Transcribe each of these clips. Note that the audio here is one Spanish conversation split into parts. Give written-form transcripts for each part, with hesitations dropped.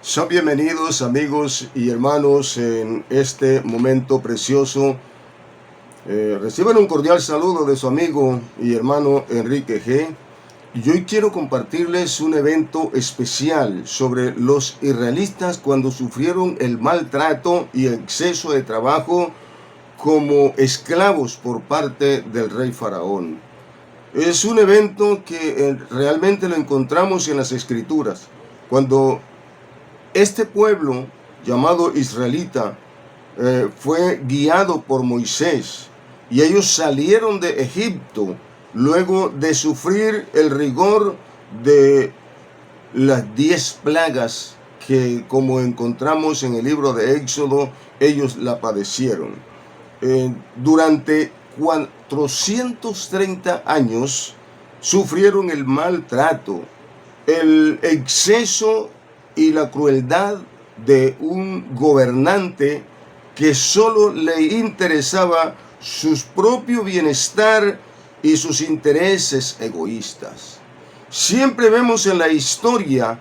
Son bienvenidos amigos y hermanos en este momento precioso. Reciban un cordial saludo de su amigo y hermano Enrique G. Y hoy quiero compartirles un evento especial sobre los israelitas cuando sufrieron el maltrato y exceso de trabajo como esclavos por parte del rey Faraón. Es un evento que realmente lo encontramos en las Escrituras. Cuando este pueblo llamado israelita fue guiado por Moisés y ellos salieron de Egipto luego de sufrir el rigor de las 10 plagas que, como encontramos en el libro de Éxodo, ellos la padecieron. Durante 430 años sufrieron el maltrato, el exceso y la crueldad de un gobernante que solo le interesaba su propio bienestar y sus intereses egoístas. Siempre vemos en la historia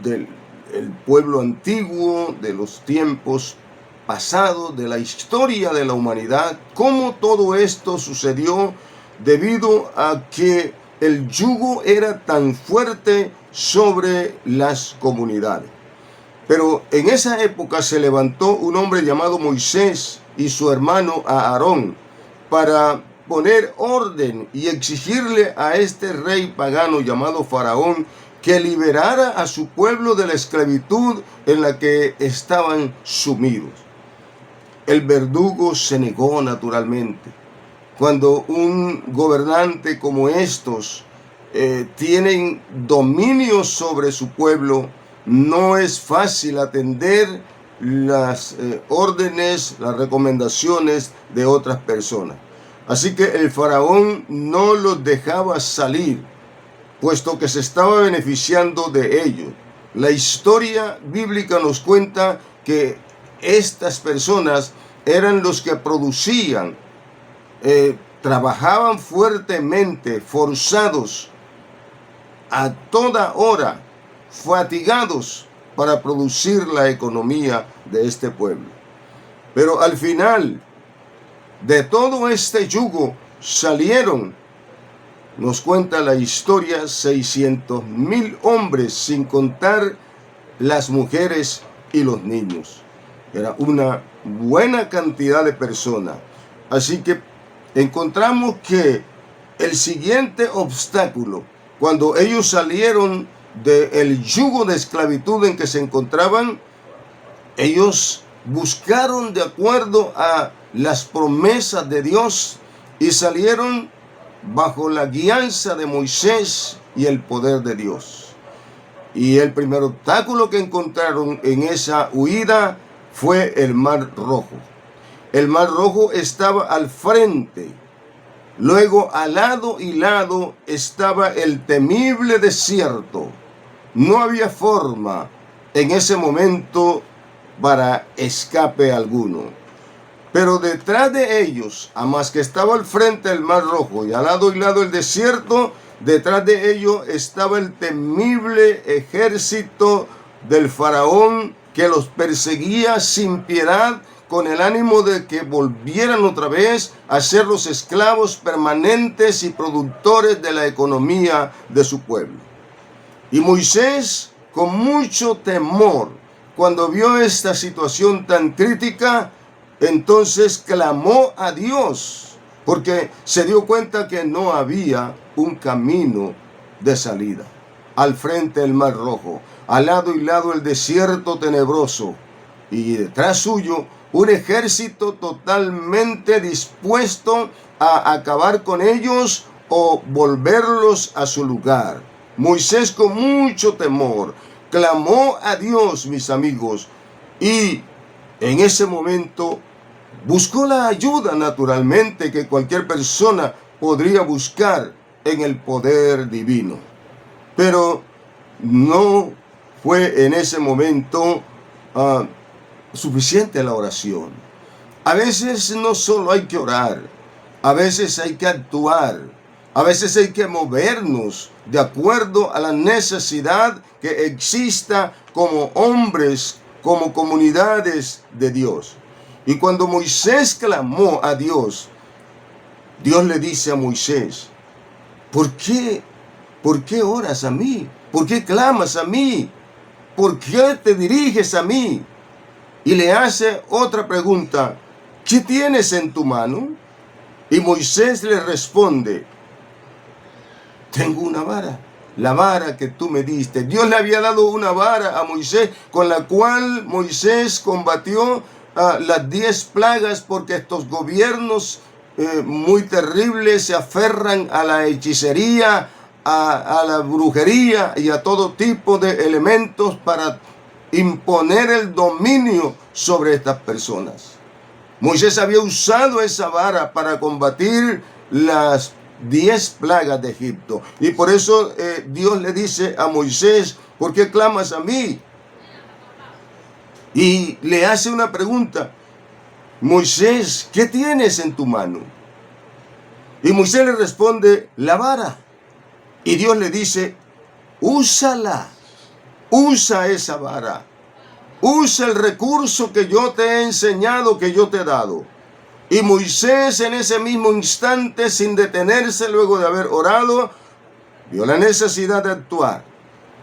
del pueblo antiguo, de los tiempos pasados, de la historia de la humanidad, cómo todo esto sucedió debido a que el yugo era tan fuerte sobre las comunidades. Pero en esa época se levantó un hombre llamado Moisés y su hermano Aarón para poner orden y exigirle a este rey pagano llamado Faraón que liberara a su pueblo de la esclavitud en la que estaban sumidos. El verdugo se negó naturalmente. Cuando un gobernante como estos tienen dominio sobre su pueblo, no es fácil atender las órdenes, las recomendaciones de otras personas. Así que el faraón no los dejaba salir, puesto que se estaba beneficiando de ellos. La historia bíblica nos cuenta que estas personas eran los que producían, trabajaban fuertemente, forzados, a toda hora, fatigados para producir la economía de este pueblo. Pero al final de todo este yugo salieron, nos cuenta la historia, 600,000 hombres, sin contar las mujeres y los niños. Era una buena cantidad de personas. Así que encontramos que el siguiente obstáculo, cuando ellos salieron del yugo de esclavitud en que se encontraban, ellos buscaron de acuerdo a las promesas de Dios y salieron bajo la guianza de Moisés y el poder de Dios. Y el primer obstáculo que encontraron en esa huida fue el Mar Rojo. El Mar Rojo estaba al frente. Luego, al lado y lado, estaba el temible desierto. No había forma en ese momento para escape alguno. Pero detrás de ellos, a más que estaba al frente el Mar Rojo y al lado y lado el desierto, detrás de ellos estaba el temible ejército del faraón que los perseguía sin piedad, con el ánimo de que volvieran otra vez a ser los esclavos permanentes y productores de la economía de su pueblo. Y Moisés, con mucho temor, cuando vio esta situación tan crítica, entonces clamó a Dios, porque se dio cuenta que no había un camino de salida. Al frente el Mar Rojo, al lado y lado el desierto tenebroso, y detrás suyo un ejército totalmente dispuesto a acabar con ellos o volverlos a su lugar. Moisés, con mucho temor, clamó a Dios, mis amigos, y en ese momento buscó la ayuda naturalmente que cualquier persona podría buscar en el poder divino. Pero no fue en ese momento suficiente la oración. A veces no solo hay que orar, a veces hay que actuar. A veces hay que movernos de acuerdo a la necesidad que exista como hombres, como comunidades de Dios. Y cuando Moisés clamó a Dios, Dios le dice a Moisés, ¿por qué oras a mí? ¿Por qué clamas a mí? ¿Por qué te diriges a mí? Y le hace otra pregunta, ¿qué tienes en tu mano? Y Moisés le responde, tengo una vara, la vara que tú me diste. Dios le había dado una vara a Moisés, con la cual Moisés combatió las 10 plagas, porque estos gobiernos muy terribles se aferran a la hechicería, a la brujería y a todo tipo de elementos para imponer el dominio sobre estas personas. Moisés había usado esa vara para combatir las 10 plagas de Egipto. Y por eso Dios le dice a Moisés, ¿por qué clamas a mí? Y le hace una pregunta, Moisés, ¿qué tienes en tu mano? Y Moisés le responde, la vara. Y Dios le dice, úsala, usa esa vara. Usa el recurso que yo te he enseñado, que yo te he dado. Y Moisés en ese mismo instante, sin detenerse luego de haber orado, vio la necesidad de actuar.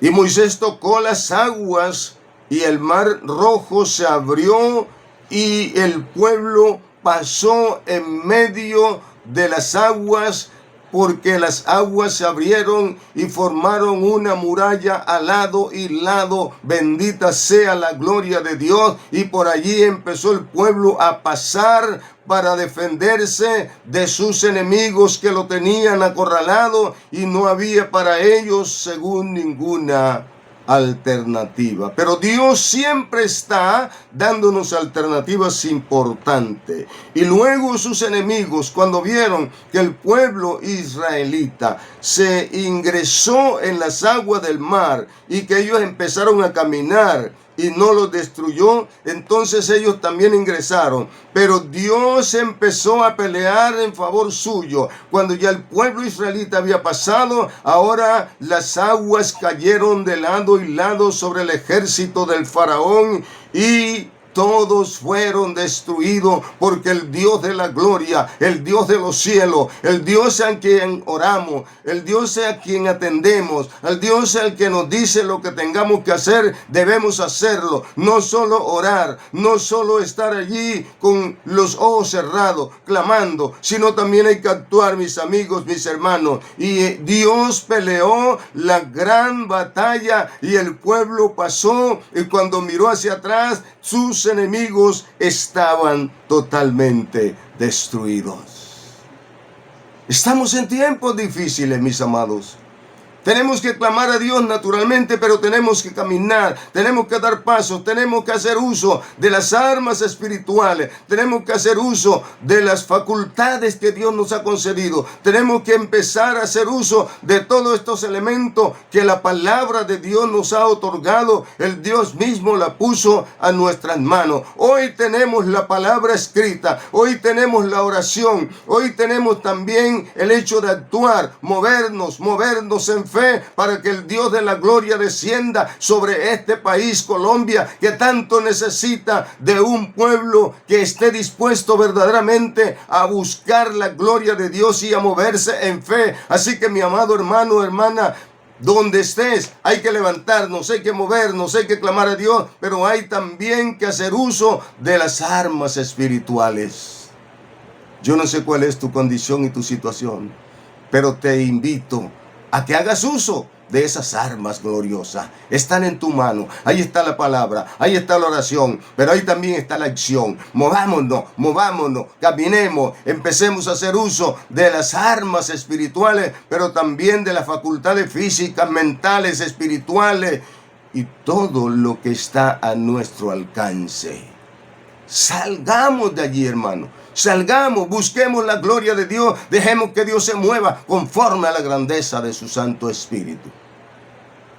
Y Moisés tocó las aguas y el mar rojo se abrió y el pueblo pasó en medio de las aguas, porque las aguas se abrieron y formaron una muralla a lado y lado. Bendita sea la gloria de Dios. Y por allí empezó el pueblo a pasar para defenderse de sus enemigos que lo tenían acorralado, y no había para ellos según ninguna alternativa. Pero Dios siempre está dándonos alternativas importantes. Y luego sus enemigos, cuando vieron que el pueblo israelita se ingresó en las aguas del mar y que ellos empezaron a caminar y no los destruyó, entonces ellos también ingresaron. Pero Dios empezó a pelear en favor suyo. Cuando ya el pueblo israelita había pasado, ahora las aguas cayeron de lado y lado sobre el ejército del faraón y todos fueron destruidos, porque el Dios de la gloria, el Dios de los cielos, el Dios a quien oramos, el Dios a quien atendemos, el Dios al que nos dice lo que tengamos que hacer, debemos hacerlo. No solo orar, no solo estar allí con los ojos cerrados, clamando, sino también hay que actuar, mis amigos, mis hermanos. Y Dios peleó la gran batalla y el pueblo pasó, y cuando miró hacia atrás, sus enemigos estaban totalmente destruidos. Estamos en tiempos difíciles, mis amados. Tenemos que clamar a Dios naturalmente, pero tenemos que caminar, tenemos que dar pasos, tenemos que hacer uso de las armas espirituales, tenemos que hacer uso de las facultades que Dios nos ha concedido, tenemos que empezar a hacer uso de todos estos elementos que la palabra de Dios nos ha otorgado. El Dios mismo la puso a nuestras manos. Hoy tenemos la palabra escrita, hoy tenemos la oración, hoy tenemos también el hecho de actuar, movernos en fe, para que el Dios de la gloria descienda sobre este país, Colombia, que tanto necesita de un pueblo que esté dispuesto verdaderamente a buscar la gloria de Dios y a moverse en fe. Así que, mi amado hermano, hermana, donde estés, hay que levantarnos, hay que movernos, hay que clamar a Dios, pero hay también que hacer uso de las armas espirituales. Yo no sé cuál es tu condición y tu situación, pero te invito a que hagas uso de esas armas gloriosas. Están en tu mano. Ahí está la palabra, ahí está la oración, pero ahí también está la acción. Movámonos, caminemos, empecemos a hacer uso de las armas espirituales, pero también de las facultades físicas, mentales, espirituales y todo lo que está a nuestro alcance. Salgamos de allí, hermano. Salgamos, busquemos la gloria de Dios, dejemos que Dios se mueva conforme a la grandeza de su Santo Espíritu.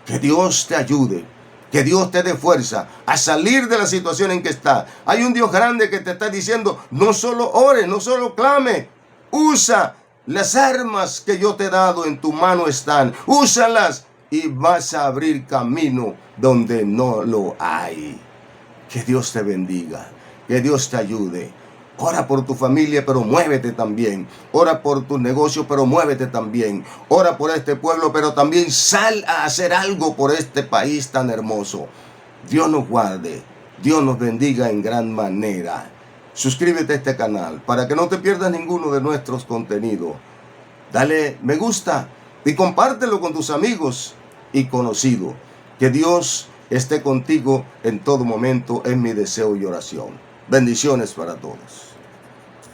Que Dios te ayude, que Dios te dé fuerza a salir de la situación en que está. Hay un Dios grande que te está diciendo, no solo ore, no solo clame, usa Las armas que yo te he dado en tu mano están. Úsalas y vas a abrir camino donde no lo hay. Que Dios te bendiga. Que Dios te ayude. Ora por tu familia, pero muévete también. Ora por tu negocio, pero muévete también. Ora por este pueblo, pero también sal a hacer algo por este país tan hermoso. Dios nos guarde. Dios nos bendiga en gran manera. Suscríbete a este canal para que no te pierdas ninguno de nuestros contenidos. Dale me gusta y compártelo con tus amigos y conocidos. Que Dios esté contigo en todo momento, es mi deseo y oración. Bendiciones para todos.